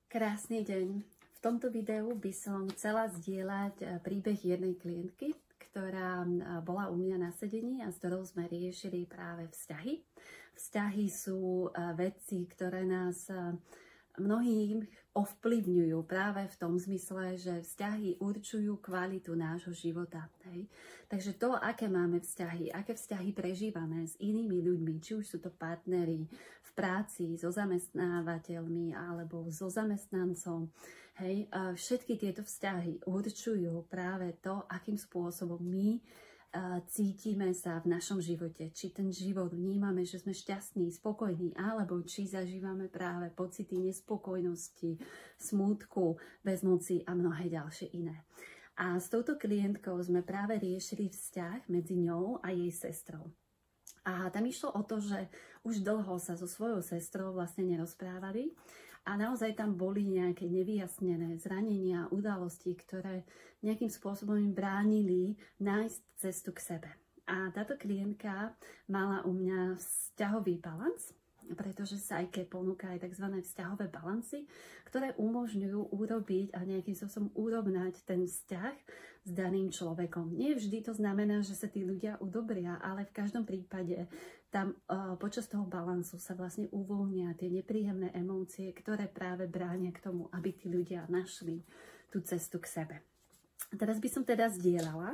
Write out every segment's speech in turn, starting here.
Krásny deň. V tomto videu by som chcela zdieľať príbeh jednej klientky, ktorá bola u mňa na sedení a s ktorou sme riešili práve vzťahy. Vzťahy sú veci, ktoré nás mnohým ovplyvňujú práve v tom zmysle, že vzťahy určujú kvalitu nášho života. Hej? Takže to, aké máme vzťahy, aké vzťahy prežívame s inými ľuďmi, či už sú to partneri v práci, so zamestnávateľmi alebo so zamestnancom, hej? Všetky tieto vzťahy určujú práve to, akým spôsobom my cítime sa v našom živote, či ten život vnímame, že sme šťastní, spokojní, alebo či zažívame práve pocity nespokojnosti, smútku, bezmoci a mnohé ďalšie iné. A s touto klientkou sme práve riešili vzťah medzi ňou a jej sestrou. A tam išlo o to, že už dlho sa so svojou sestrou vlastne nerozprávali a naozaj tam boli nejaké nevyjasnené zranenia, udalosti, ktoré nejakým spôsobom im bránili nájsť cestu k sebe. A táto klientka mala u mňa vzťahový balans, pretože Psyche ponúka aj tzv. Vzťahové balansy, ktoré umožňujú urobiť a nejakým spôsobom urovnať ten vzťah s daným človekom. Nie vždy to znamená, že sa tí ľudia udobria, ale v každom prípade tam počas toho balansu sa vlastne uvoľnia tie nepríjemné emócie, ktoré práve bránia k tomu, aby tí ľudia našli tú cestu k sebe. A teraz by som teda zdieľala,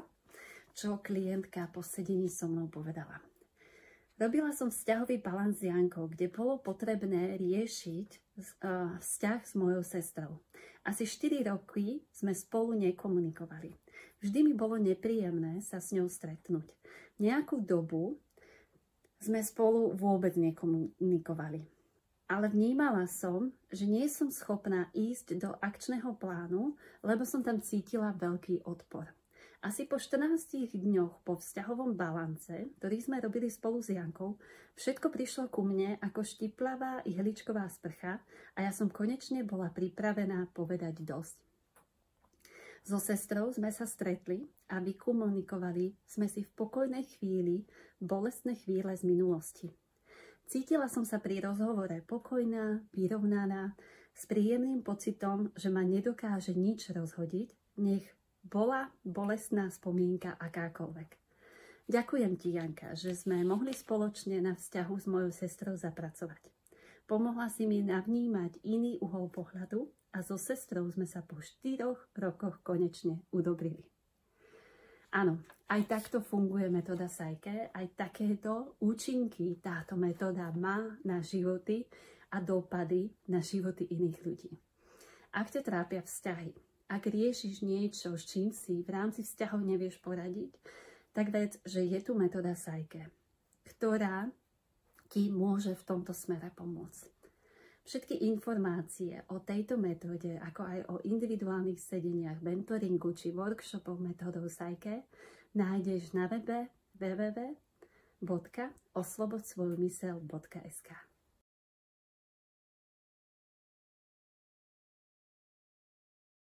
čo klientka po sedení so mnou povedala. Robila som vzťahový balans s Jankou, kde bolo potrebné riešiť vzťah s mojou sestrou. Asi 4 roky sme spolu nekomunikovali. Vždy mi bolo nepríjemné sa s ňou stretnúť. Nejakú dobu sme spolu vôbec nekomunikovali. Ale vnímala som, že nie som schopná ísť do akčného plánu, lebo som tam cítila veľký odpor. Asi po 14 dňoch po vzťahovom balance, ktorý sme robili spolu s Jankou, všetko prišlo ku mne ako štiplavá ihličková sprcha a ja som konečne bola pripravená povedať dosť. So sestrou sme sa stretli a vykomunikovali sme si v pokojnej chvíli bolestné chvíle z minulosti. Cítila som sa pri rozhovore pokojná, vyrovnaná, s príjemným pocitom, že ma nedokáže nič rozhodiť, nech bola bolestná spomienka akákoľvek. Ďakujem ti, Janka, že sme mohli spoločne na vzťahu s mojou sestrou zapracovať. Pomohla si mi navnímať iný uhol pohľadu a so sestrou sme sa po 4 rokoch konečne udobrili. Áno, aj takto funguje metóda Psyche, aj takéto účinky táto metóda má na životy a dopady na životy iných ľudí. Ak ťa trápia vzťahy, ak riešiš niečo, s čím si v rámci vzťahov nevieš poradiť, tak ved, že je tu metóda Psyche, ktorá ti môže v tomto smere pomôcť. Všetky informácie o tejto metóde, ako aj o individuálnych sedeniach, mentoringu či workshopoch metódou Psyche, nájdeš na webe www.oslobodsvojumysel.sk.